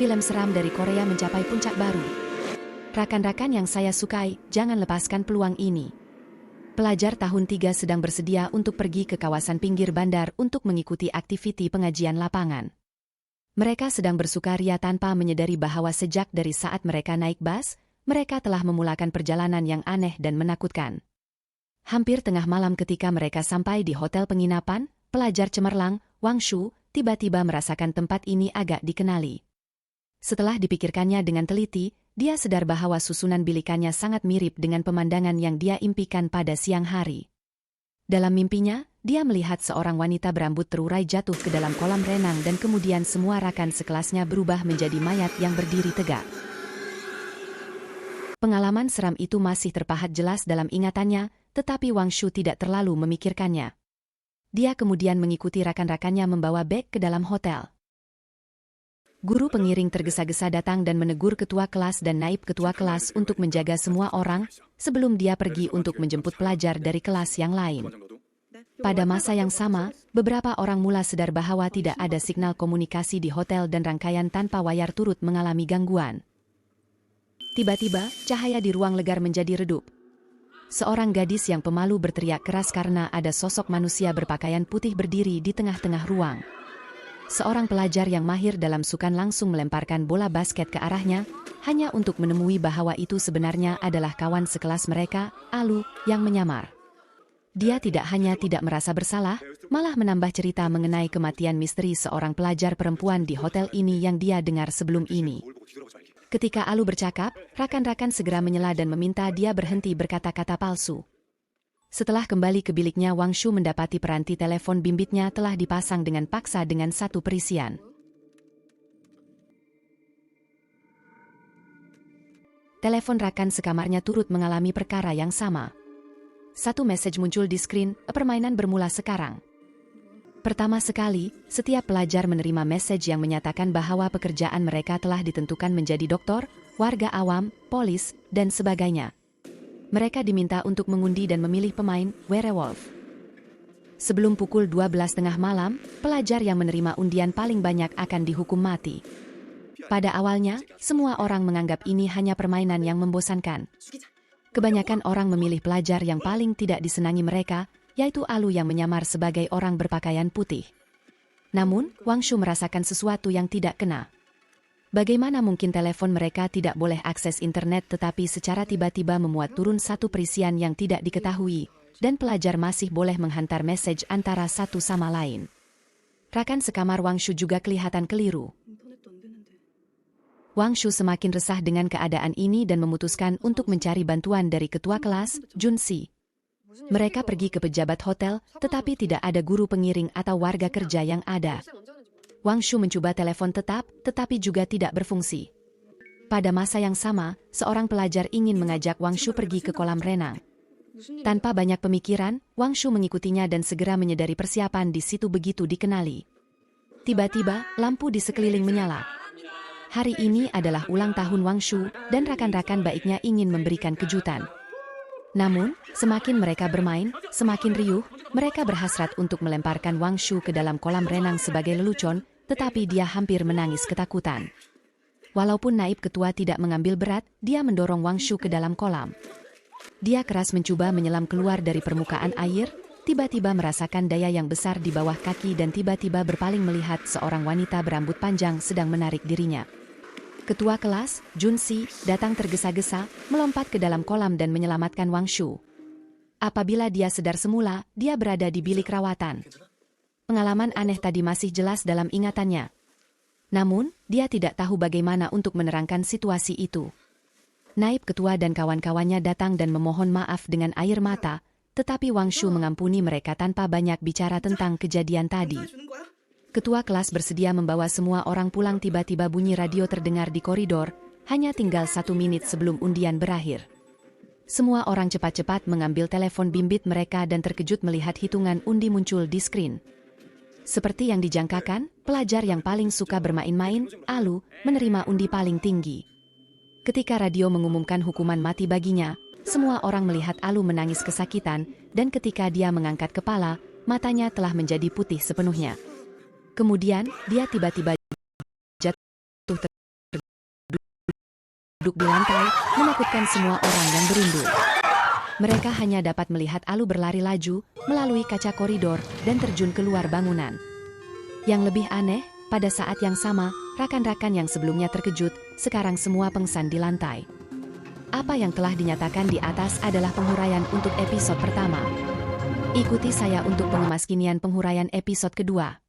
film seram dari Korea mencapai puncak baru. Rakan-rakan yang saya sukai, jangan lepaskan peluang ini. Pelajar tahun 3 sedang bersedia untuk pergi ke kawasan pinggir bandar untuk mengikuti aktiviti pengajian lapangan. Mereka sedang bersukaria tanpa menyadari bahwa sejak dari saat mereka naik bus, mereka telah memulakan perjalanan yang aneh dan menakutkan. Hampir tengah malam ketika mereka sampai di hotel penginapan, pelajar cemerlang, Wang Shu, tiba-tiba merasakan tempat ini agak dikenali. Setelah dipikirkannya dengan teliti, dia sadar bahwa susunan bilikannya sangat mirip dengan pemandangan yang dia impikan pada siang hari. Dalam mimpinya, dia melihat seorang wanita berambut terurai jatuh ke dalam kolam renang dan kemudian semua rakan sekelasnya berubah menjadi mayat yang berdiri tegak. Pengalaman seram itu masih terpahat jelas dalam ingatannya, tetapi Wang Shu tidak terlalu memikirkannya. Dia kemudian mengikuti rakan-rakannya membawa beg ke dalam hotel. Guru pengiring tergesa-gesa datang dan menegur ketua kelas dan naib ketua kelas untuk menjaga semua orang sebelum dia pergi untuk menjemput pelajar dari kelas yang lain. Pada masa yang sama, beberapa orang mula sadar bahwa tidak ada signal komunikasi di hotel dan rangkaian tanpa wayar turut mengalami gangguan. Tiba-tiba, cahaya di ruang legar menjadi redup. Seorang gadis yang pemalu berteriak keras karena ada sosok manusia berpakaian putih berdiri di tengah-tengah ruang. Seorang pelajar yang mahir dalam sukan langsung melemparkan bola basket ke arahnya, hanya untuk menemui bahwa itu sebenarnya adalah kawan sekelas mereka, Alu, yang menyamar. Dia tidak hanya tidak merasa bersalah, malah menambah cerita mengenai kematian misteri seorang pelajar perempuan di hotel ini yang dia dengar sebelum ini. Ketika Alu bercakap, rakan-rakan segera menyela dan meminta dia berhenti berkata-kata palsu. Setelah kembali ke biliknya, Wang Shu mendapati peranti telepon bimbitnya telah dipasang dengan paksa dengan satu perisian. Telepon rakan sekamarnya turut mengalami perkara yang sama. Satu message muncul di skrin, permainan bermula sekarang. Pertama sekali, setiap pelajar menerima message yang menyatakan bahwa pekerjaan mereka telah ditentukan menjadi dokter, warga awam, polis, dan sebagainya. Mereka diminta untuk mengundi dan memilih pemain, werewolf. Sebelum pukul 12 tengah malam, pelajar yang menerima undian paling banyak akan dihukum mati. Pada awalnya, semua orang menganggap ini hanya permainan yang membosankan. Kebanyakan orang memilih pelajar yang paling tidak disenangi mereka, yaitu Alu yang menyamar sebagai orang berpakaian putih. Namun, Wang Shu merasakan sesuatu yang tidak kena. Bagaimana mungkin telepon mereka tidak boleh akses internet tetapi secara tiba-tiba memuat turun satu perisian yang tidak diketahui, dan pelajar masih boleh menghantar message antara satu sama lain. Rakan sekamar Wang Shu juga kelihatan keliru. Wang Shu semakin resah dengan keadaan ini dan memutuskan untuk mencari bantuan dari ketua kelas, Jun Si. Mereka pergi ke pejabat hotel, tetapi tidak ada guru pengiring atau warga kerja yang ada. Wang Shu mencoba telepon tetap, tetapi juga tidak berfungsi. Pada masa yang sama, seorang pelajar ingin mengajak Wang Shu pergi ke kolam renang. Tanpa banyak pemikiran, Wang Shu mengikutinya dan segera menyadari persiapan di situ begitu dikenali. Tiba-tiba, lampu di sekeliling menyala. Hari ini adalah ulang tahun Wang Shu, dan rakan-rakan baiknya ingin memberikan kejutan. Namun, semakin mereka bermain, semakin riuh, mereka berhasrat untuk melemparkan Wang Shu ke dalam kolam renang sebagai lelucon, tetapi dia hampir menangis ketakutan. Walaupun naib ketua tidak mengambil berat, dia mendorong Wang Shu ke dalam kolam. Dia keras mencoba menyelam keluar dari permukaan air, tiba-tiba merasakan daya yang besar di bawah kaki dan tiba-tiba berpaling melihat seorang wanita berambut panjang sedang menarik dirinya. Ketua kelas, Jun Si, datang tergesa-gesa, melompat ke dalam kolam dan menyelamatkan Wang Shu. Apabila dia sadar semula, dia berada di bilik rawatan. Pengalaman aneh tadi masih jelas dalam ingatannya. Namun, dia tidak tahu bagaimana untuk menerangkan situasi itu. Naib ketua dan kawan-kawannya datang dan memohon maaf dengan air mata, tetapi Wang Shu mengampuni mereka tanpa banyak bicara tentang kejadian tadi. Ketua kelas bersedia membawa semua orang pulang. Tiba-tiba bunyi radio terdengar di koridor, hanya tinggal 1 menit sebelum undian berakhir. Semua orang cepat-cepat mengambil telepon bimbit mereka dan terkejut melihat hitungan undi muncul di skrin. Seperti yang dijangkakan, pelajar yang paling suka bermain-main, Alu, menerima undi paling tinggi. Ketika radio mengumumkan hukuman mati baginya, semua orang melihat Alu menangis kesakitan, dan ketika dia mengangkat kepala, matanya telah menjadi putih sepenuhnya. Kemudian, dia tiba-tiba jatuh duduk di lantai, menakutkan semua orang yang berunding. Mereka hanya dapat melihat Alu berlari laju, melalui kaca koridor, dan terjun keluar bangunan. Yang lebih aneh, pada saat yang sama, rakan-rakan yang sebelumnya terkejut, sekarang semua pengsan di lantai. Apa yang telah dinyatakan di atas adalah penghuraian untuk episode pertama. Ikuti saya untuk pengemas kinian penghuraian episode kedua.